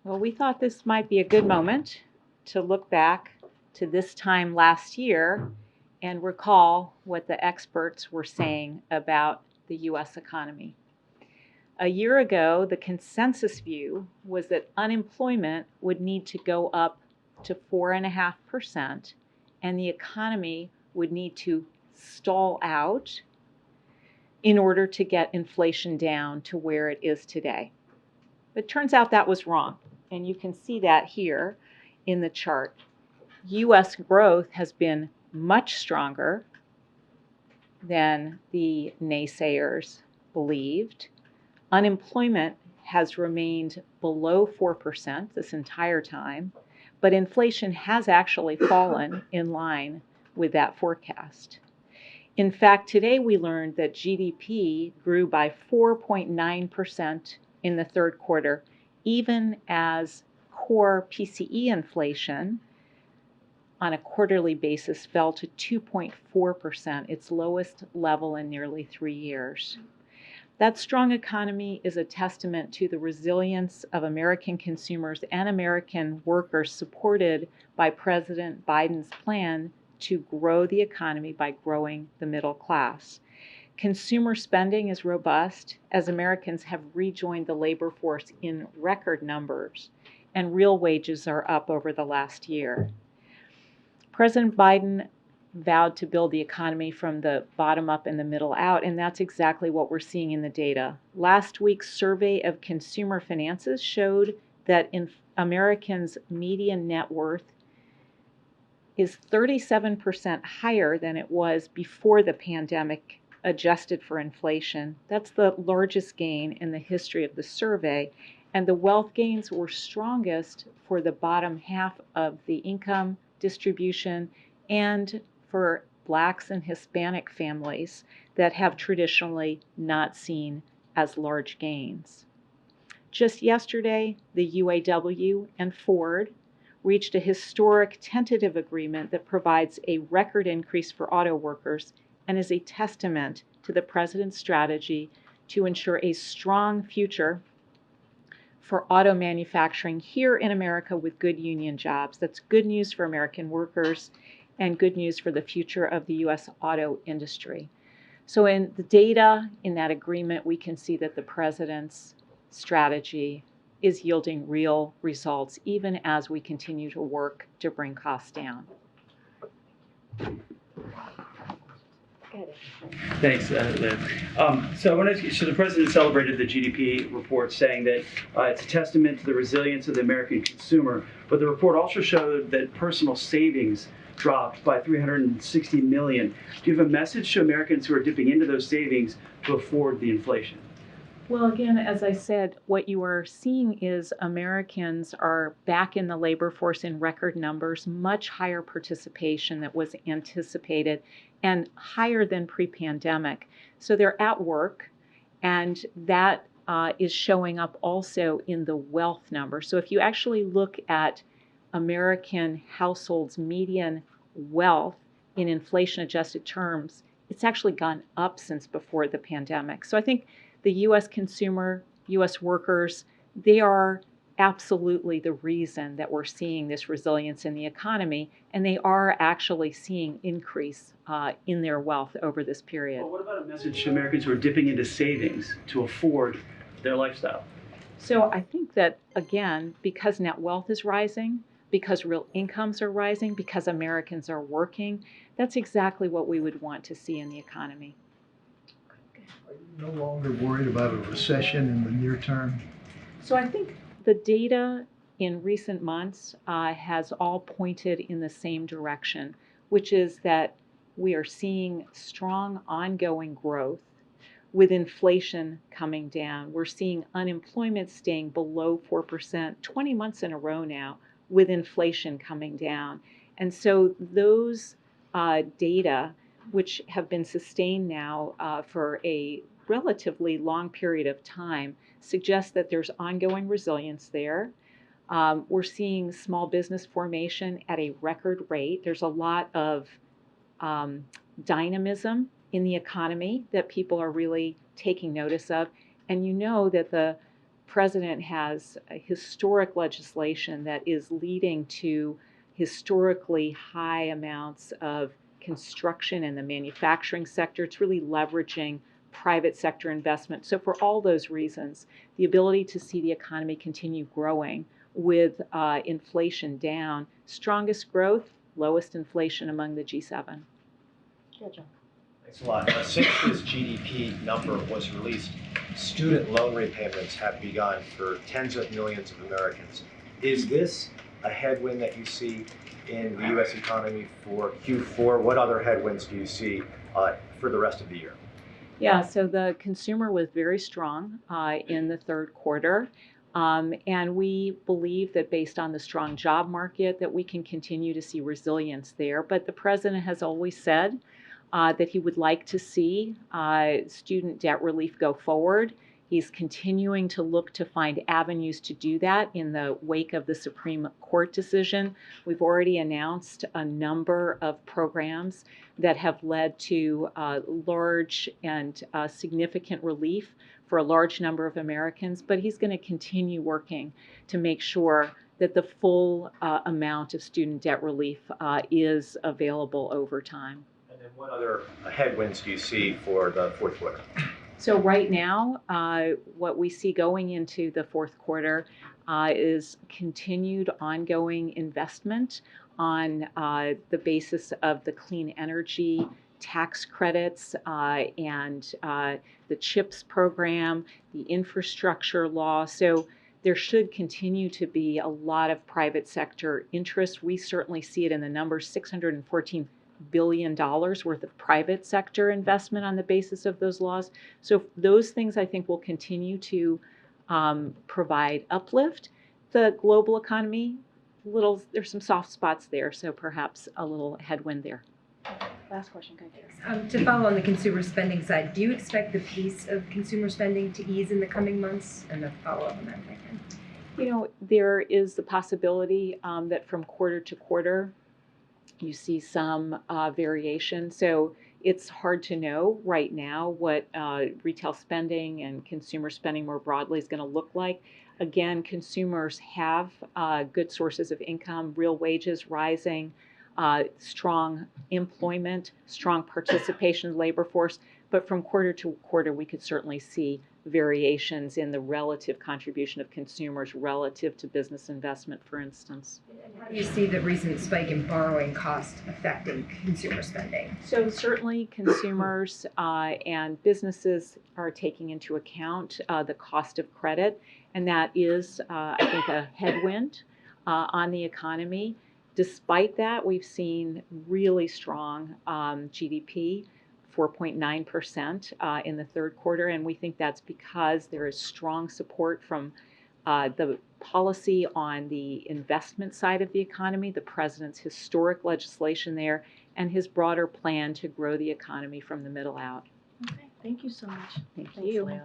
Well, we thought this might be a good moment to look back to this time last year and recall what the experts were saying about the U.S. economy. A year ago, the consensus view was that unemployment would need to go up to 4.5%, and the economy would need to stall out in order to get inflation down to where it is today. But it turns out that was wrong, and you can see that here in the chart. U.S. growth has been much stronger than the naysayers believed. Unemployment has remained below 4% this entire time, but inflation has actually fallen in line with that forecast. In fact, today we learned that GDP grew by 4.9% in the third quarter, even as core PCE inflation on a quarterly basis fell to 2.4%, its lowest level in nearly 3 years. That strong economy is a testament to the resilience of American consumers and American workers, supported by President Biden's plan to grow the economy by growing the middle class. Consumer spending is robust as Americans have rejoined the labor force in record numbers, and real wages are up over the last year. President Biden vowed to build the economy from the bottom up and the middle out, and that's exactly what we're seeing in the data. Last week's survey of consumer finances showed that Americans' median net worth is 37% higher than it was before the pandemic, adjusted for inflation. That's the largest gain in the history of the survey, and the wealth gains were strongest for the bottom half of the income distribution and for Blacks and Hispanic families that have traditionally not seen as large gains. Just yesterday, the UAW and Ford reached a historic tentative agreement that provides a record increase for auto workers and is a testament to the president's strategy to ensure a strong future for auto manufacturing here in America with good union jobs. That's good news for American workers and good news for the future of the U.S. auto industry. So in the data in that agreement, we can see that the president's strategy is yielding real results, even as we continue to work to bring costs down. Thanks, Liv. So I want to. So the president celebrated the GDP report, saying that it's a testament to the resilience of the American consumer. But the report also showed that personal savings dropped by $360 million. Do you have a message to Americans who are dipping into those savings to afford the inflation? Well, again, as I said, what you are seeing is Americans are back in the labor force in record numbers, much higher participation that was anticipated and higher than pre-pandemic. So they're at work, and that is showing up also in the wealth number. So if you actually look at American households' median wealth in inflation-adjusted terms, it's actually gone up since before the pandemic. So I think the U.S. consumer, U.S. workers, they are absolutely the reason that we're seeing this resilience in the economy, and they are actually seeing increase in their wealth over this period. Well, what about a message to Americans who are dipping into savings to afford their lifestyle? So I think that, again, because net wealth is rising, because real incomes are rising, because Americans are working, that's exactly what we would want to see in the economy. Are you no longer worried about a recession in the near term? So I think the data in recent months has all pointed in the same direction, which is that we are seeing strong ongoing growth with inflation coming down. We're seeing unemployment staying below 4%, 20 months in a row now, with inflation coming down. And so those data, which have been sustained now for a relatively long period of time, suggest that there's ongoing resilience there. We're seeing small business formation at a record rate. There's a lot of dynamism in the economy that people are really taking notice of. And you know that the president has a historic legislation that is leading to historically high amounts of construction in the manufacturing sector. It's really leveraging private sector investment. So for all those reasons, the ability to see the economy continue growing with inflation down, strongest growth, lowest inflation among the G7. Yeah, John. Thanks a lot. Since this GDP number was released, student loan repayments have begun for tens of millions of Americans. Is this a headwind that you see in the U.S. economy for Q4? What other headwinds do you see for the rest of the year? Yeah, so the consumer was very strong in the third quarter. And we believe that based on the strong job market that we can continue to see resilience there. But the president has always said that he would like to see student debt relief go forward. He's continuing to look to find avenues to do that in the wake of the Supreme Court decision. We've already announced a number of programs that have led to large and significant relief for a large number of Americans, but he's going to continue working to make sure that the full amount of student debt relief is available over time. And then what other headwinds do you see for the fourth quarter? So right now, what we see going into the fourth quarter is continued ongoing investment on the basis of the clean energy tax credits and the CHIPS program, the infrastructure law. So there should continue to be a lot of private sector interest. We certainly see it in the numbers, $614 billion worth of private sector investment on the basis of those laws. So those things I think will continue to provide uplift. The global economy, there's some soft spots there, so perhaps a little headwind there. Last question, Guy. To follow on the consumer spending side, do you expect the pace of consumer spending to ease in the coming months? And a follow-up on that, if I can. You know, there is the possibility that from quarter to quarter, you see some variation. So it's hard to know right now what retail spending and consumer spending more broadly is going to look like. Again, consumers have good sources of income, real wages rising, strong employment, strong participation in the labor force. But from quarter to quarter, we could certainly see variations in the relative contribution of consumers relative to business investment, for instance. And how do you see the recent spike in borrowing costs affecting consumer spending? So certainly consumers and businesses are taking into account the cost of credit, and that is, I think, a headwind on the economy. Despite that, we've seen really strong GDP, 4.9% in the third quarter, and we think that's because there is strong support from the policy on the investment side of the economy, the president's historic legislation there, and his broader plan to grow the economy from the middle out. Okay, thank you so much. Thank Thanks, you. Leo.